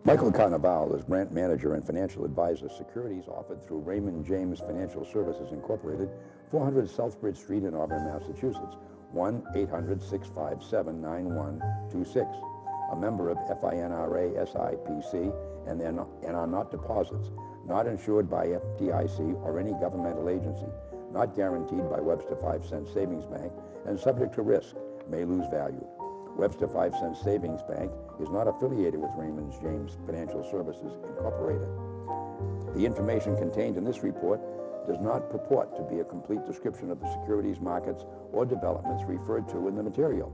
Michael Carnevale is branch manager and financial advisor. Securities offered through Raymond James Financial Services Incorporated, 400 Southbridge Street in Auburn, Massachusetts, 1-800-657-9126. A member of FINRA SIPC and are not deposits, not insured by FDIC or any governmental agency, not guaranteed by Webster 5 Cent Savings Bank, and subject to risk, may lose value. Webster 5 Cent Savings Bank is not affiliated with Raymond James Financial Services Incorporated. The information contained in this report does not purport to be a complete description of the securities markets or developments referred to in the material.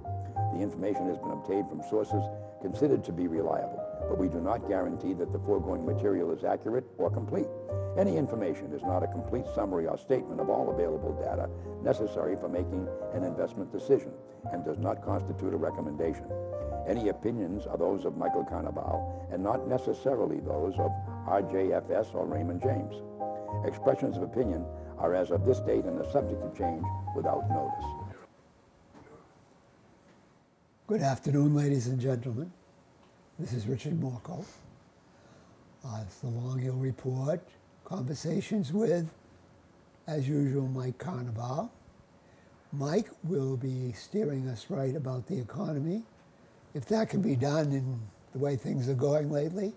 The information has been obtained from sources considered to be reliable, but we do not guarantee that the foregoing material is accurate or complete. Any information is not a complete summary or statement of all available data necessary for making an investment decision and does not constitute a recommendation. Any opinions are those of Michael Carnevale and not necessarily those of RJFS or Raymond James. Expressions of opinion are as of this date and are subject to change without notice. Good afternoon, ladies and gentlemen. This is Richard Morco. It's the Long Hill Report. Conversations with, as usual, Mike Carnevale. Mike will be steering us right about the economy. If that can be done in the way things are going lately,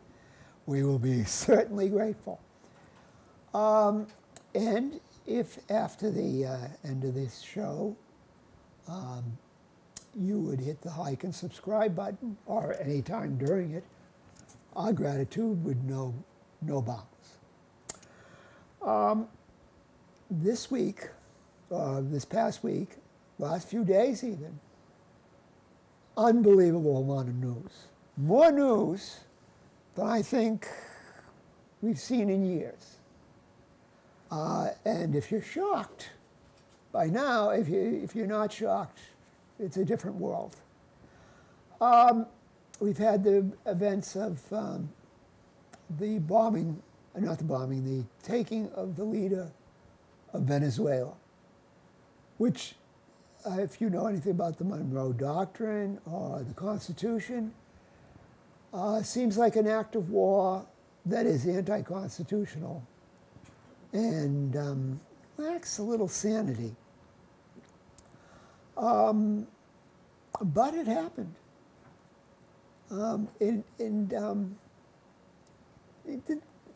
we will be certainly grateful. And if after the end of this show, you would hit the like and subscribe button, or any time during it, our gratitude would know no bounds. This week, this past week, last few days even, unbelievable amount of news. More news than I think we've seen in years. And if you're shocked by now, if you're not shocked, it's a different world. We've had the events of the bombing, the taking of the leader of Venezuela, which, if you know anything about the Monroe Doctrine or the Constitution, seems like an act of war that is anti-constitutional and lacks a little sanity. But it happened. The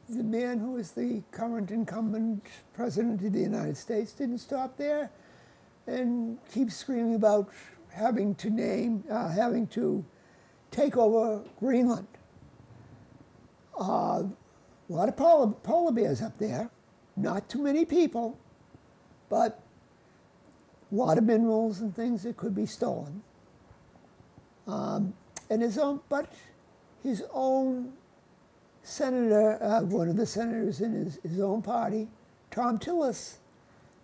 man who is the current incumbent president of the United States didn't stop there and keep screaming about having to take over Greenland. A lot of polar bears up there, not too many people, but a lot of minerals and things that could be stolen. And his own senator, one of the senators in his own party, Tom Tillis,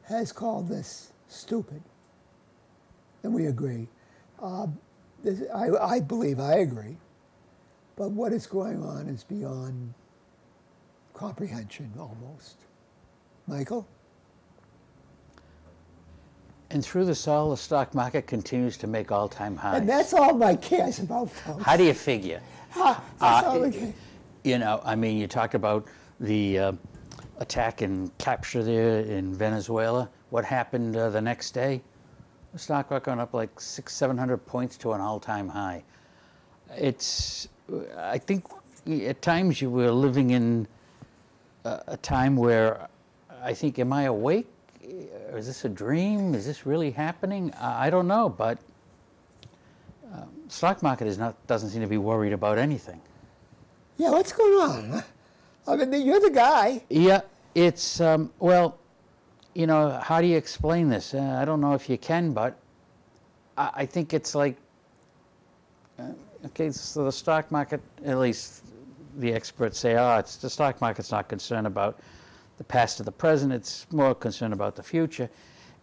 has called this stupid. And we agree. I believe I agree. But what is going on is beyond comprehension almost. Michael? And through this all, the stock market continues to make all-time highs. And that's all Mike cares about, folks. How do you figure? That's all we care. You know, I mean, you talked about the attack and capture there in Venezuela. What happened the next day? The stock market went up like 600-700 points to an all-time high. I think at times you were living in a time where I think, am I awake? Is this a dream? Is this really happening? I don't know, but stock market doesn't seem to be worried about anything. Yeah, what's going on? I mean, you're the guy. Yeah, it's, well, you know, how do you explain this? I don't know if you can, but I think it's like, okay, so the stock market, at least the experts say, the stock market's not concerned about the past or the present, it's more concerned about the future.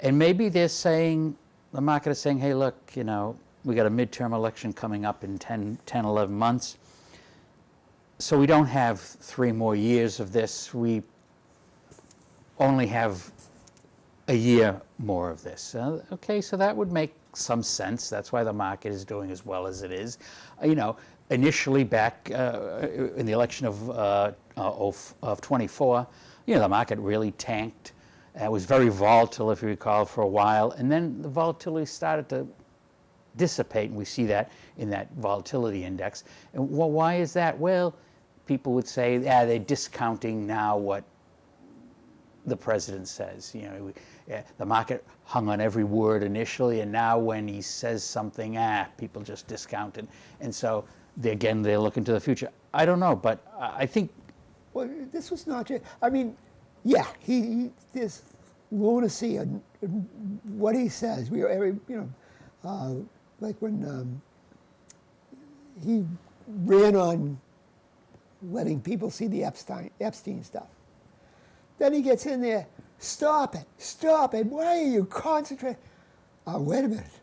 And maybe they're saying, the market is saying, hey, look, you know, we got a midterm election coming up in 10, 11 months. So we don't have 3 more years of this. We only have a year more of this. Okay, so that would make some sense. That's why the market is doing as well as it is. You know, initially back in the election of 24, the market really tanked. It was very volatile, if you recall, for a while, and then the volatility started to dissipate, and we see that in that volatility index. And well, why is that? Well, people would say, they're discounting now what the president says. The market hung on every word initially, and now when he says something, people just discount it. And so, they're looking to the future. I don't know, but I think... Well, this was not just, I mean, yeah, there's lunacy in what he says. We are like when he ran on letting people see the Epstein stuff. Then he gets in there, stop it, why are you concentrating? Wait a minute,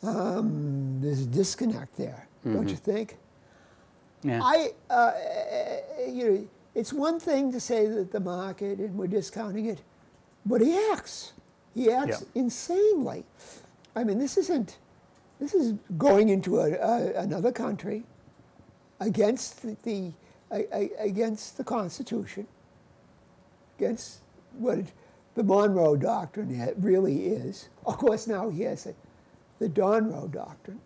there's a disconnect there, don't you think? Yeah. It's one thing to say that the market and we're discounting it, but he acts insanely. I mean, this is going into another country against the Constitution, against what the Monroe Doctrine really is. Of course, now he has the Donroe Doctrine.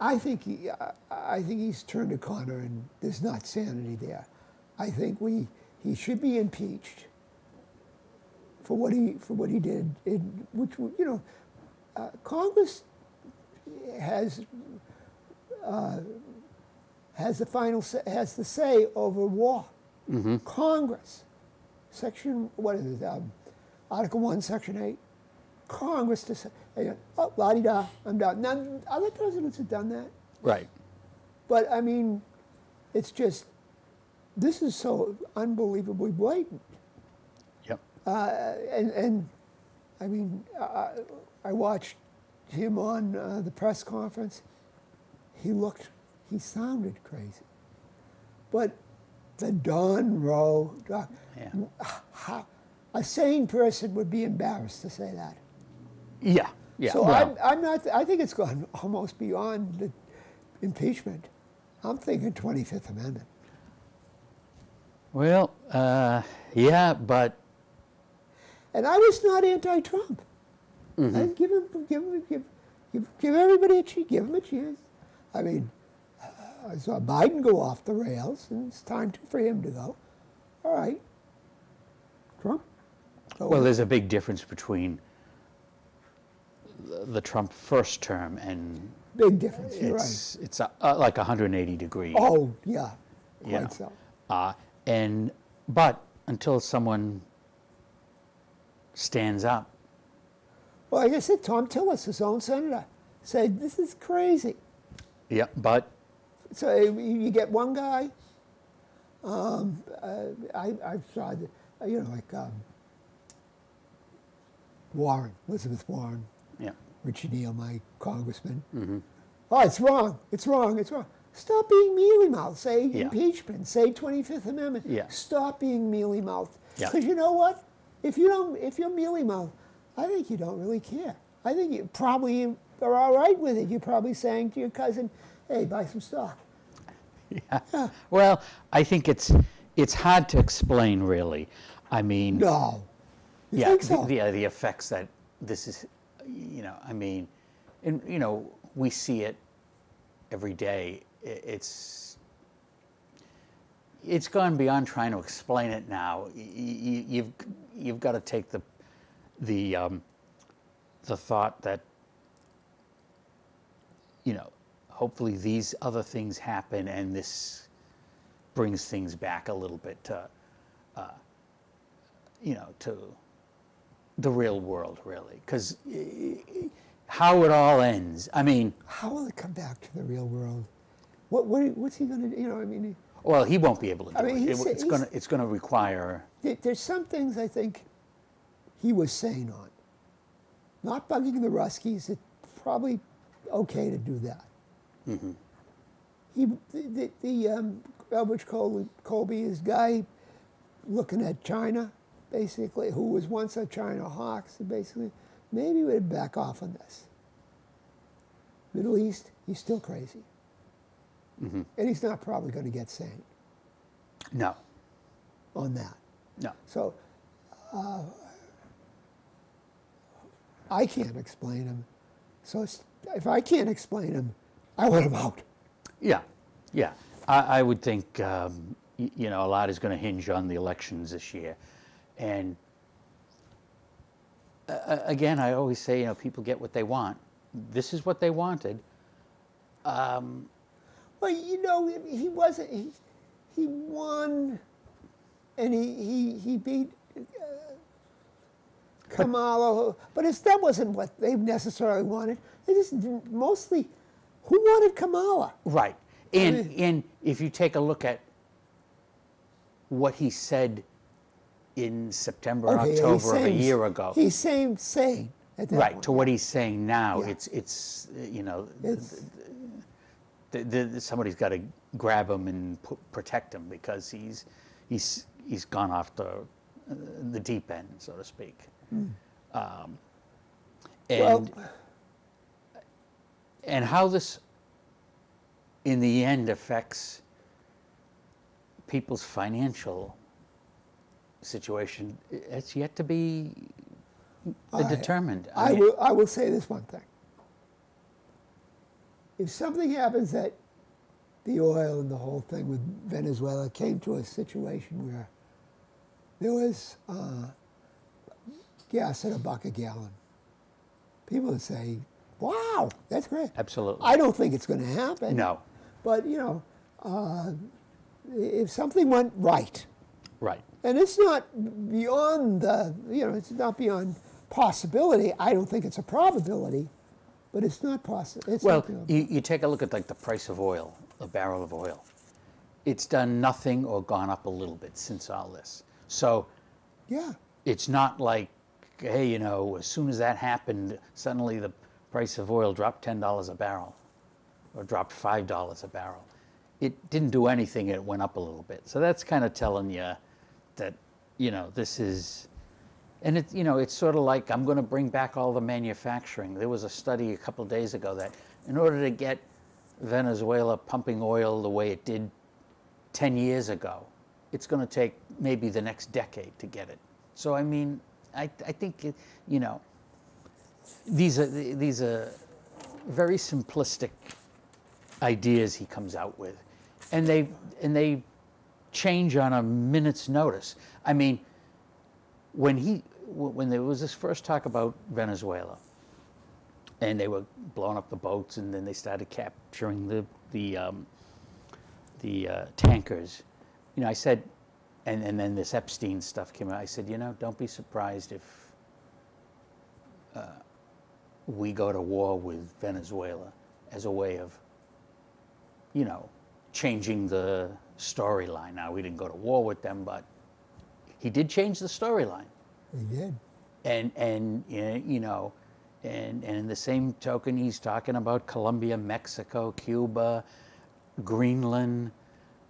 I think he's turned a corner, and there's not sanity there. I think he should be impeached for what he did. Which Congress has the say over war. Mm-hmm. Congress, Article 1, Section 8. Congress to say, oh, la-di-da, I'm done. Now, other presidents have done that. Right. But, I mean, it's just, this is so unbelievably blatant. Yep. And I mean, I watched him on the press conference. He sounded crazy. But the Donroe, a sane person would be embarrassed to say that. Yeah. So well, I'm not. I think it's gone almost beyond the impeachment. I'm thinking 25th Amendment. Well, yeah, but. And I was not anti-Trump. Mm-hmm. I'd give everybody a chance. Give him a chance. I mean, I saw Biden go off the rails, and it's time for him to go. All right, Trump. Well, there's a big difference between the Trump first term and big difference. You're right. It's like 180 degrees. Oh yeah, quite so. But until someone stands up. Well, like I said, Tom Tillis, his own senator, said this is crazy. Yeah, but. So you get one guy. I saw, Warren, Elizabeth Warren. Yeah. Richard Neal, my congressman. Mm-hmm. Oh, it's wrong. Stop being mealy-mouthed. Say impeachment. Say 25th Amendment. Yeah. Stop being mealy-mouthed. Yeah. Because you know what? If you're mealy-mouthed, I think you don't really care. I think you probably are all right with it. You're probably saying to your cousin, hey, buy some stock. Yeah. Well, I think it's hard to explain, really. I mean. No. You yeah. think so? The effects that this is, I mean, and we see it every day. It's gone beyond trying to explain it now. You've got to take the thought that hopefully these other things happen and this brings things back a little bit to to the real world, really, because how it all ends. I mean, how will it come back to the real world? What's he going to do? I mean, well, he won't be able to do it. It's going to require. There's some things I think he was sane on. Not bugging the Ruskies. It's probably okay to do that. Mm-hmm. Albert Colby, his guy looking at China, basically, who was once a China hawk, so basically, maybe we'd back off on this. Middle East, he's still crazy. And he's not probably going to get sane No, on that. no. So I can't explain him. So if I can't explain him, I want him out. Yeah, yeah. I would think, you know, a lot is going to hinge on the elections this year. And again, I always say, you know, people get what they want. This is what they wanted. Well, you know, he wasn't. He won, and he beat Kamala. But that wasn't what they necessarily wanted. They just mostly, who wanted Kamala? Right. And if you take a look at what he said in September, October of a year ago. He's sane at that right, point. to what he's saying now, Yeah. it's you know, It's, somebody's got to grab him and protect him because he's gone off the deep end, so to speak. And how this, in the end, affects people's financial situation, it's yet to be determined. I will say this one thing. If something happens that the oil and the whole thing with Venezuela came to a situation where there was gas at $1 a gallon, people would say, wow, that's great. Absolutely. I don't think it's going to happen. No. But, you know, if something went right, Right. and it's not beyond it's not beyond possibility. I don't think it's a probability, but it's not possible. Well, you take a look at like the price of oil, a barrel of oil. It's done nothing or gone up a little bit since all this. So yeah, it's not like, hey, you know, as soon as that happened, suddenly the price of oil dropped $10 a barrel or dropped $5 a barrel. It didn't do anything, it went up a little bit. So that's kind of telling you that, you know, this is, and it, you know, it's sort of like, I'm going to bring back all the manufacturing. There was a study a couple of days ago that in order to get Venezuela pumping oil the way it did 10 years ago, it's going to take maybe the next decade to get it. So, I mean, I think, you know, these are very simplistic ideas he comes out with. And they change on a minute's notice. I mean, when there was this first talk about Venezuela, and they were blowing up the boats, and then they started capturing the tankers, you know, I said, and then this Epstein stuff came out. I said, you know, don't be surprised if we go to war with Venezuela as a way of, you know, changing the storyline. Now, we didn't go to war with them, but he did change the storyline. he did. And you know, and in the same token, he's talking about Colombia, Mexico, Cuba, Greenland.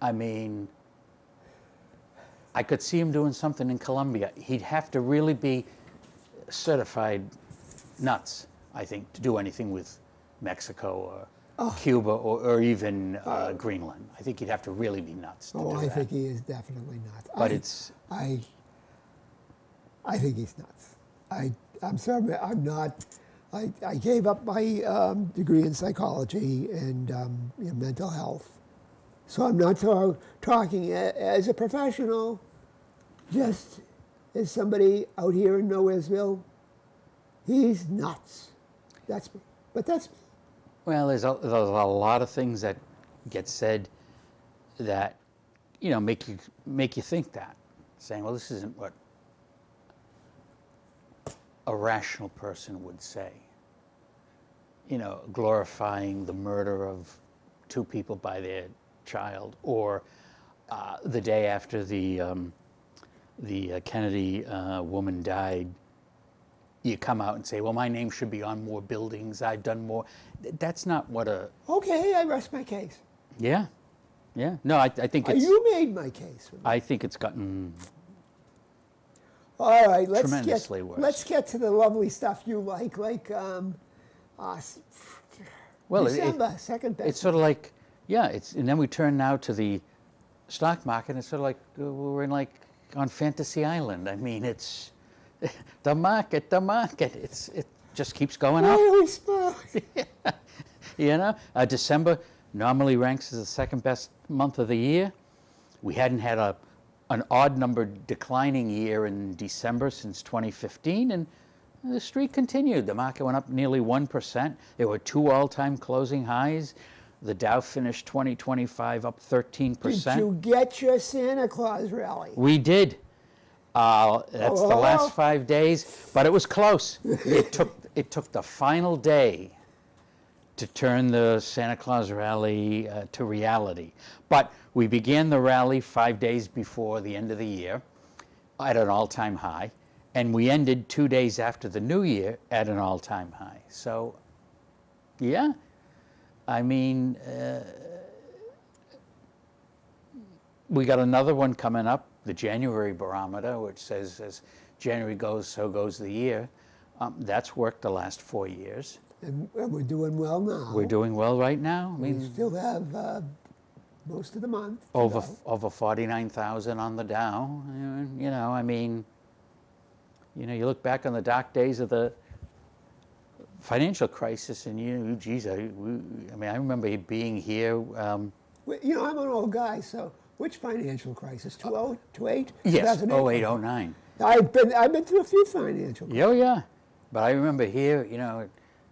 I mean, I could see him doing something in Colombia. He'd have to really be certified nuts, I think, to do anything with Mexico or Cuba or even Greenland. I think he'd have to really be nuts to do I that. think he is definitely nuts. But I think he's nuts. I'm sorry, I'm not. I gave up my degree in psychology and mental health, so I'm not talking as a professional, just as somebody out here in Nowheresville. He's nuts. That's me. But that's me. Well, there's a lot of things that get said that, you know, make you think that, saying, well, this isn't what a rational person would say. You know, glorifying the murder of 2 people by their child, or the day after the Kennedy woman died, you come out and say, well, my name should be on more buildings, I've done more. That's not what a... Okay, I rest my case. Yeah, yeah. No, I think it's... You made my case. I think it's gotten All right, tremendously worse. let's get to the lovely stuff you like Well, December, second best. it's sort of like, yeah, and then we turn now to the stock market. It's sort of like we're in like on Fantasy Island. I mean, it's the market. It just keeps going up. Holy smokes. You know, December normally ranks as the second best month of the year. We hadn't had an odd number declining year in December since 2015, and the streak continued. The market went up nearly 1%. There were 2 all-time closing highs. The Dow finished 2025 up 13%. Did you get your Santa Claus rally? We did. That's the last 5 days, but it was close. It took the final day to turn the Santa Claus rally to reality. But we began the rally 5 days before the end of the year at an all-time high, and we ended 2 days after the New Year at an all-time high. So, yeah, I mean, we got another one coming up, the January barometer, which says as January goes, so goes the year. That's worked the last 4 years. And we're doing well now. We're doing well right now. I We mean, still have most of the month. to over go. over 49,000 on the Dow. You know, I mean, you look back on the dark days of the financial crisis, and geez, I remember being here. I'm an old guy, so which financial crisis? 2008, 2008? Yes, 2008? 08, 09. I've been through a few financial crises. Oh yeah, but I remember here,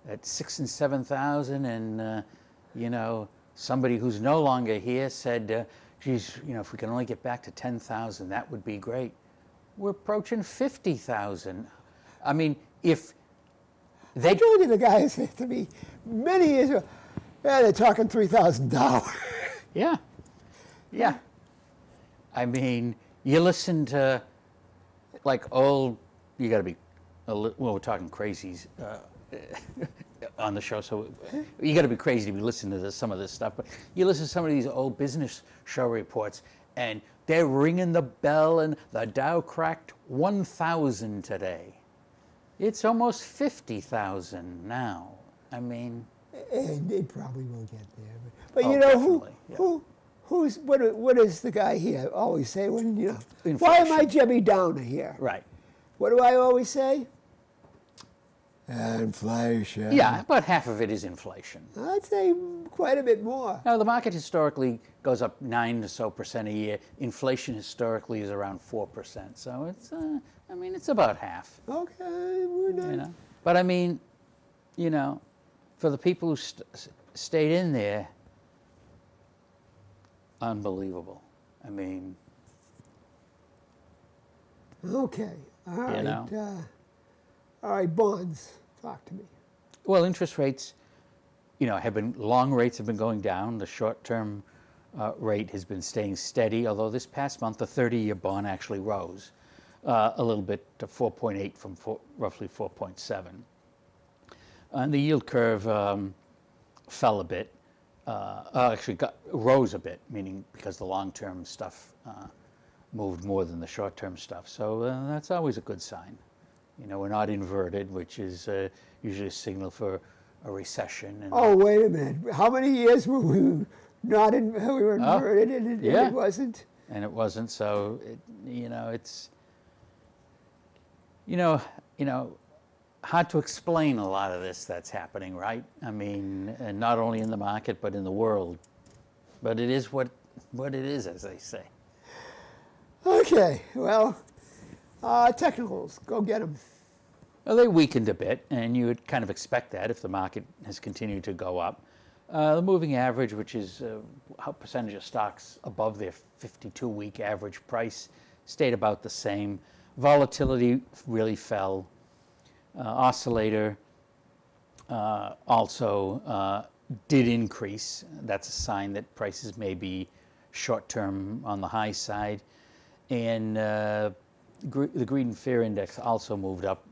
at 6,000 and 7,000, and somebody who's no longer here said, geez, if we can only get back to 10,000, that would be great. We're approaching 50,000. I mean, if they I told you the guy said to me many years ago, yeah, they're talking $3,000. yeah. I mean, you listen to like you got to be, we're talking crazies on the show, so you got to be crazy to be listening to some of this stuff. But you listen to some of these old business show reports, and they're ringing the bell, and the Dow cracked 1,000 today. It's almost 50,000 now. I mean, And it probably will get there. But definitely, yeah. What does the guy here always say when, why am I Jimmy Downer here? right. What do I always say? Inflation. Yeah, about half of it is inflation. I'd say quite a bit more. Now, the market historically goes up 9% or so a year. Inflation historically is around 4%. So it's, it's about half. Okay, we're not. But I mean, for the people who stayed in there, unbelievable. I mean, Okay, all right. You All right, bonds. Talk to me. well, interest rates, long rates have been going down. The short-term rate has been staying steady, although this past month, the 30-year bond actually rose a little bit to 4.8 from roughly 4.7. And the yield curve fell a bit, rose a bit, meaning because the long-term stuff moved more than the short-term stuff. So that's always a good sign. We're not inverted, which is usually a signal for a recession. And Oh, wait a minute. How many years were we not in? We were inverted, and it wasn't. And it wasn't. So it's hard to explain a lot of this that's happening, right? I mean, and not only in the market but in the world. But it is what it is, as they say. Okay, well, technicals, go get them. Well, they weakened a bit, and you would kind of expect that if the market has continued to go up. The moving average, which is how percentage of stocks above their 52-week average price, stayed about the same. Volatility really fell. Oscillator also did increase. That's a sign that prices may be short-term on the high side. And the greed and fear index also moved up.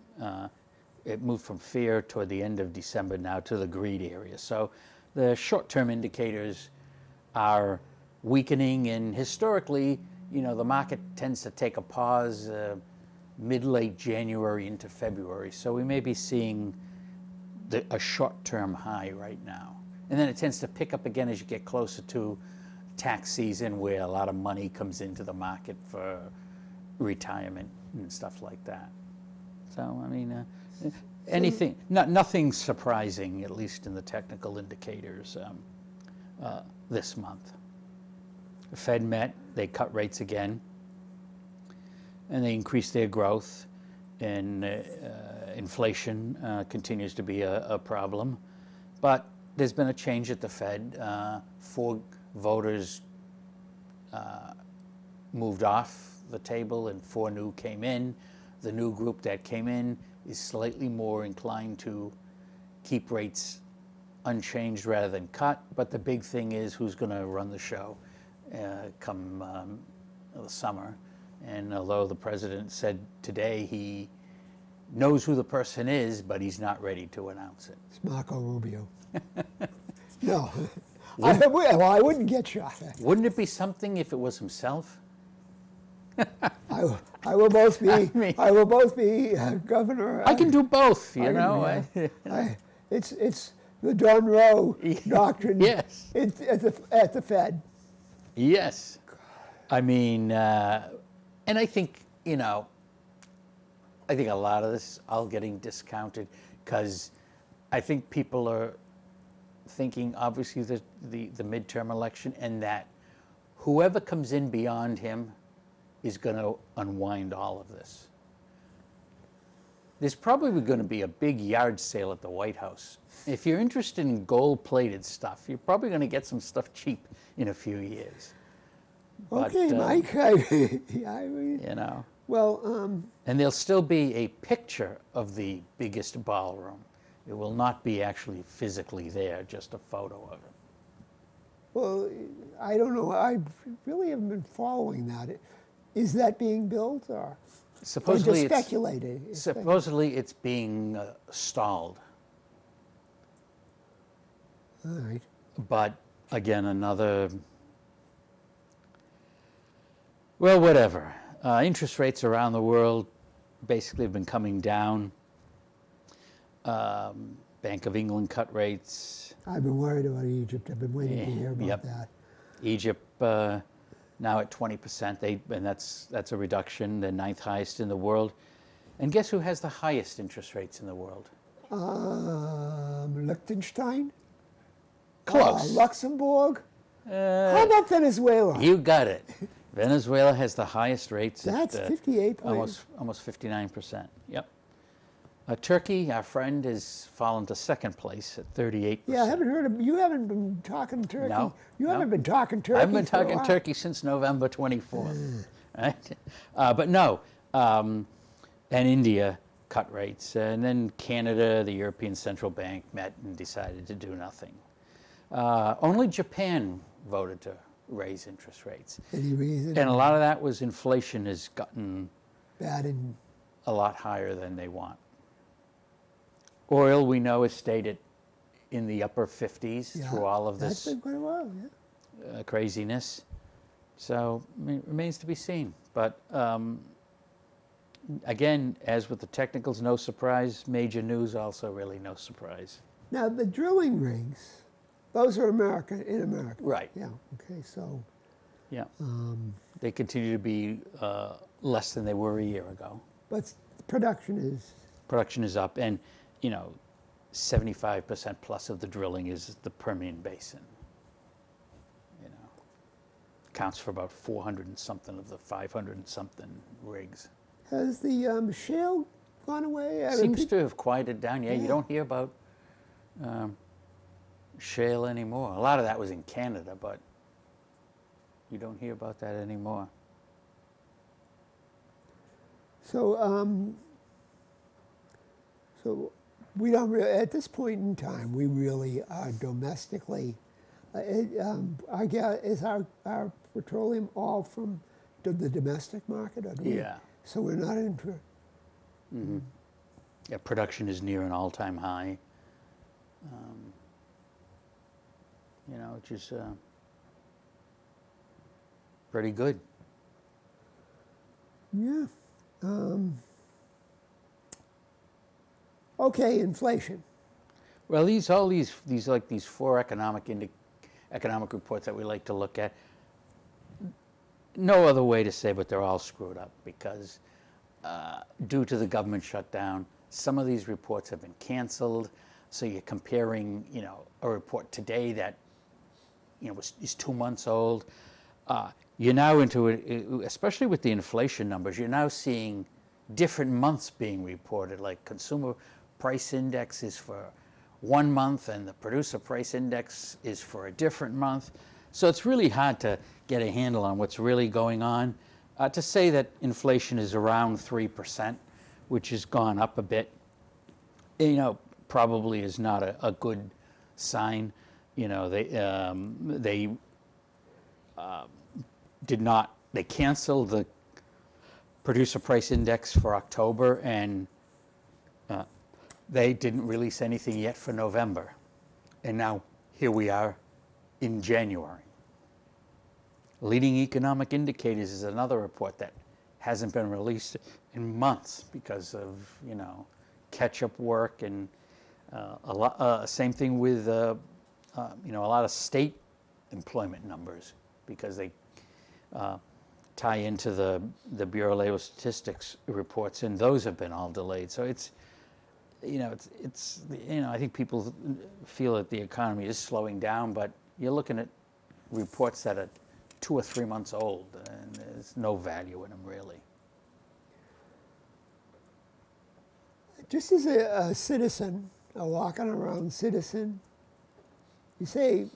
It moved from fear toward the end of December now to the greed area. So the short-term indicators are weakening, and historically, the market tends to take a pause mid-late January into February. So we may be seeing a short-term high right now. And then it tends to pick up again as you get closer to tax season, where a lot of money comes into the market for retirement and stuff like that. So, I mean, nothing surprising, at least in the technical indicators this month. The Fed met, they cut rates again, and they increased their growth, and inflation continues to be a problem. But there's been a change at the Fed. 4 voters moved off the table and 4 new came in. The new group that came in is slightly more inclined to keep rates unchanged rather than cut. But the big thing is who's going to run the show come the summer. And although the president said today he knows who the person is, but he's not ready to announce it. It's Marco Rubio. No. I wouldn't get shot. Wouldn't it be something if it was himself? I will both be. I will both be governor. I can do both. You know. It's the Don Rowe doctrine. Yes. At the Fed. Yes. I mean, and I think I think a lot of this is all getting discounted because I think people are thinking, obviously, the midterm election, and that whoever comes in beyond him is going to unwind all of this. There's probably going to be a big yard sale at the White House. If you're interested in gold-plated stuff, you're probably going to get some stuff cheap in a few years. Okay, but, Mike. Well, and there'll still be a picture of the biggest ballroom. It will not be actually physically there, just a photo of it. Well, I don't know. I really haven't been following that. Is that being built or supposedly just speculated? Supposedly it's being stalled. All right. But again, well, whatever. Interest rates around the world basically have been coming down. Bank of England cut rates. I've been worried about Egypt. I've been waiting to hear about that. Egypt now at 20%, and that's a reduction. The 9th highest in the world. And guess who has the highest interest rates in the world? Liechtenstein? Close. Luxembourg? How about Venezuela? You got it. Venezuela has the highest rates. That's at, 58. Almost 59%. Yep. Turkey, our friend, has fallen to 2nd place at 38%. Yeah, I haven't heard of you. Haven't been talking Turkey. No, you haven't been talking Turkey. I've been talking Turkey since November 24th. Right? But no, and India cut rates, and then Canada, the European Central Bank, met and decided to do nothing. Only Japan voted to raise interest rates. Any reason? And a lot of that was inflation has gotten bad a lot higher than they want. Oil, we know, has stayed in the upper 50s through all of this that's been quite a while, craziness. So it remains to be seen. But again, as with the technicals, no surprise. Major news, also really no surprise. Now, the drilling rigs, those are in America. Right. Yeah, okay, so. Yeah. They continue to be less than they were a year ago. But production is? Production is up, and 75% plus of the drilling is the Permian Basin. Counts for about 400 and something of the 500 and something rigs. Has the shale gone away? Seems to have quieted down. Yeah, you don't hear about shale anymore. A lot of that was in Canada, but you don't hear about that anymore. So, so we don't really, at this point in time, we really are domestically. I guess is our petroleum all from the domestic market? Or do we, so we're not into. Mm-hmm. Yeah, production is near an all-time high. Which is pretty good. Yeah. Okay, inflation. Well, these four economic reports that we like to look at. No other way to say, but they're all screwed up because due to the government shutdown, some of these reports have been canceled. So you're comparing, a report today that, is 2 months old. You're now into it, especially with the inflation numbers. You're now seeing different months being reported, like consumer price index is for 1 month and the producer price index is for a different month. So it's really hard to get a handle on what's really going on. To say that inflation is around 3%, which has gone up a bit, probably is not a good sign. They canceled the producer price index for October, and they didn't release anything yet for November. And now here we are in January. Leading economic indicators is another report that hasn't been released in months because of, catch-up work and same thing with, a lot of state employment numbers because they tie into the Bureau of Labor Statistics reports, and those have been all delayed. So I think people feel that the economy is slowing down, but you're looking at reports that are 2 or 3 months old, and there's no value in them really. Just as a citizen, a walking around citizen, you say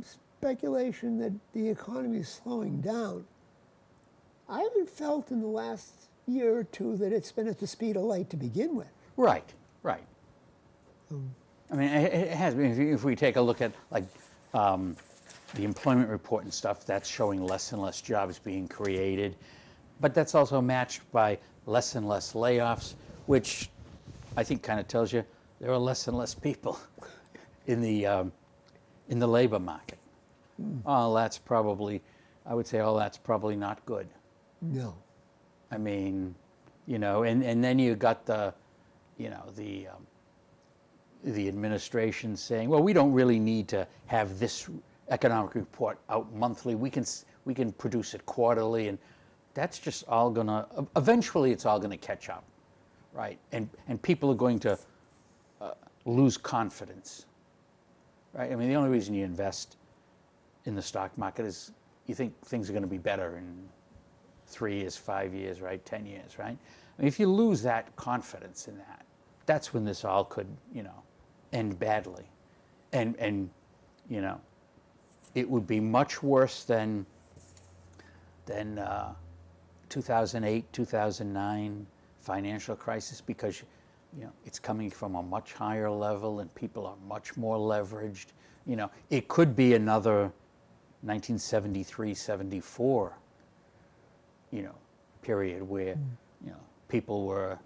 speculation that the economy is slowing down. I haven't felt in the last year or two that it's been at the speed of light to begin with. Right. I mean, it has been. If we take a look at the employment report and stuff, that's showing less and less jobs being created, but that's also matched by less and less layoffs, which I think kind of tells you there are less and less people in the labor market. I would say all that's probably not good. No. I mean, and then you got the administration saying, well, we don't really need to have this economic report out monthly. We can produce it quarterly, and that's just all eventually it's all gonna catch up, right? And people are going to lose confidence, right? I mean, the only reason you invest in the stock market is you think things are gonna be better in 3 years, 5 years, right? 10 years, right? I mean, if you lose that confidence in that, that's when this all could, end badly. And it would be much worse than 2008, 2009 financial crisis because, it's coming from a much higher level and people are much more leveraged. It could be another 1973, 74, period where, people were,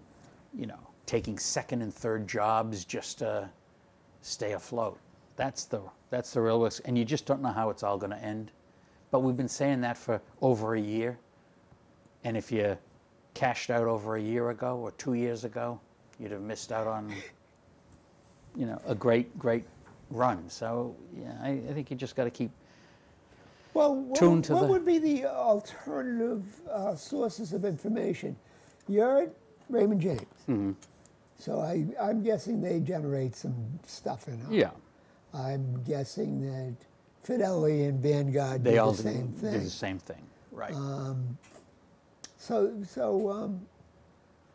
taking second and third jobs just to stay afloat. That's the real risk, and you just don't know how it's all going to end. But we've been saying that for over a year, and if you cashed out over a year ago or 2 years ago, you'd have missed out on, a great run. So yeah, I think you just got to keep tuned to what would be the alternative sources of information? You're at Raymond James, Mm-hmm. so I'm guessing they generate some stuff in house. Yeah. I'm guessing that Fidelity and Vanguard do the same thing. Do the same thing, right? So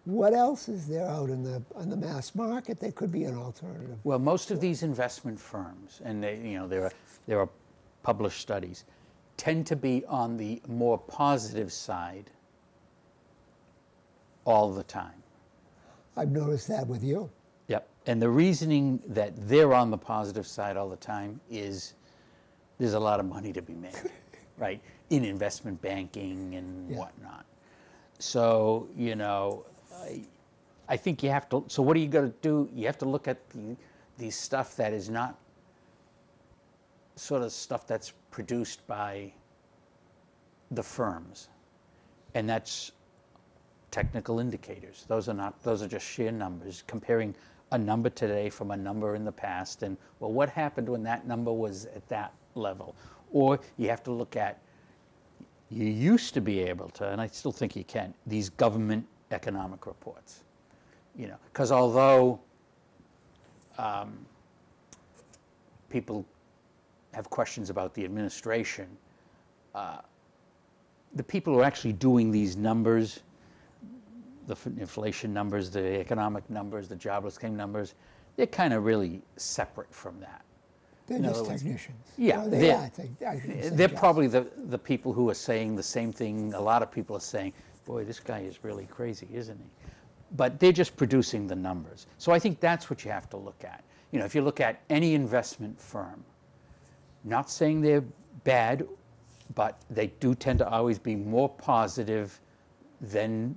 what else is there out on the mass market that could be an alternative? Well, most of these investment firms, and there are published studies, tend to be on the more positive side all the time. I've noticed that with you. Yep. And the reasoning that they're on the positive side all the time is there's a lot of money to be made, right, in investment banking and whatnot. So, I think you have to, so what do you got to do? You have to look at the stuff that is not sort of stuff that's produced by the firms. And that's technical indicators. Those are just sheer numbers, comparing a number today from a number in the past, and well, what happened when that number was at that level? Or you have to look at, you used to be able to, and I still think you can, these government economic reports. You know, because although people have questions about the administration, the people who are actually doing these numbers, the inflation numbers, the economic numbers, the jobless claim numbers, they're kind of really separate from that. They're just technicians. Yeah, Well, they're probably the people who are saying the same thing a lot of people are saying. Boy, this guy is really crazy, isn't he? But they're just producing the numbers. So I think that's what you have to look at. You know, if you look at any investment firm, not saying they're bad, but they do tend to always be more positive than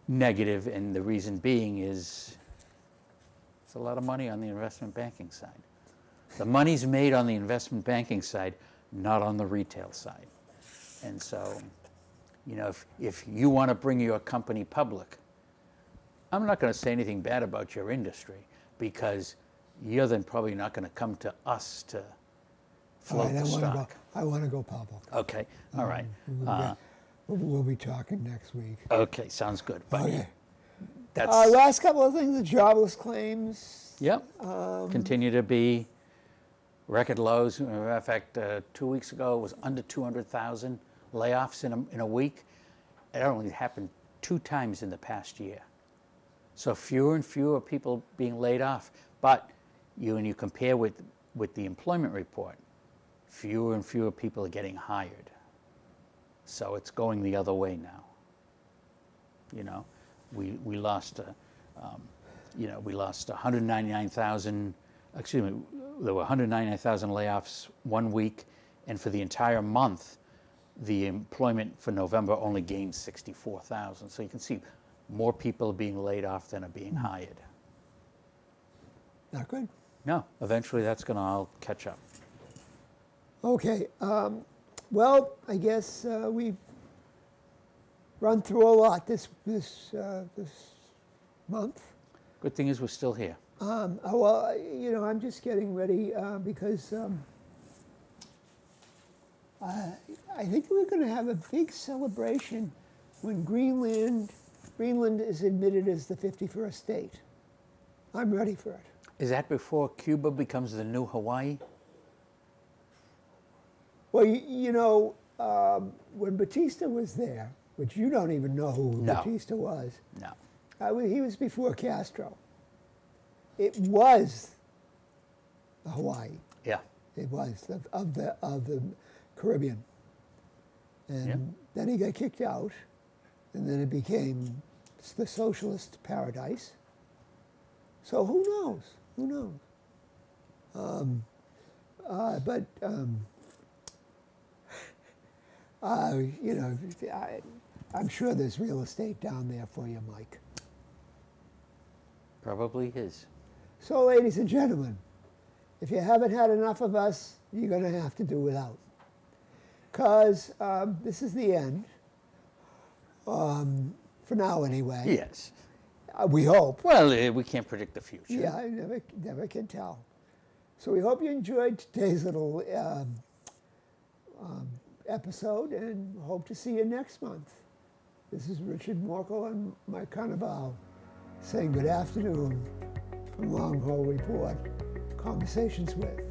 negative, and the reason being is it's a lot of money on the investment banking side. The money's made on the investment banking side, not on the retail side. And so, you know, if you want to bring your company public, I'm not going to say anything bad about your industry, because you're then probably not going to come to us to float the stock. I want to go public. Okay, all right. We'll be talking next week. Okay, sounds good. But Okay. that's Last couple of things, the jobless claims. yep. Continue to be record lows. In fact, 2 weeks ago it was under 200,000 layoffs in a week. It only happened 2 times in the past year. So fewer and fewer people being laid off. But when you compare with the employment report, fewer and fewer people are getting hired. So it's going the other way now. You know, we lost, we lost 199,000. Excuse me, there were 199,000 layoffs 1 week, and for the entire month, the employment for November only gained 64,000. So you can see more people are being laid off than are being hired. Not good. No, eventually that's going to all catch up. Okay. Well, I guess we've run through a lot this month. Good thing is we're still here. Well, you know, I'm just getting ready because I think we're going to have a big celebration when Greenland is admitted as the 51st state. I'm ready for it. Is that before Cuba becomes the new Hawaii? Well, you know, when Batista was there, which you don't even know who Batista was. No. He was before Castro. It was Hawaii. Yeah. It was of the Caribbean, and then he got kicked out, and then it became the socialist paradise. So who knows? Who knows? You know, I'm sure there's real estate down there for you, Mike. Probably is. So, ladies and gentlemen, if you haven't had enough of us, you're going to have to do without. Because this is the end, for now anyway. Yes. We hope. Well, we can't predict the future. Yeah, I never can tell. So we hope you enjoyed today's little episode, and hope to see you next month. This is Richard Morkel and Mike Carnevale saying good afternoon from Long Haul Report, Conversations with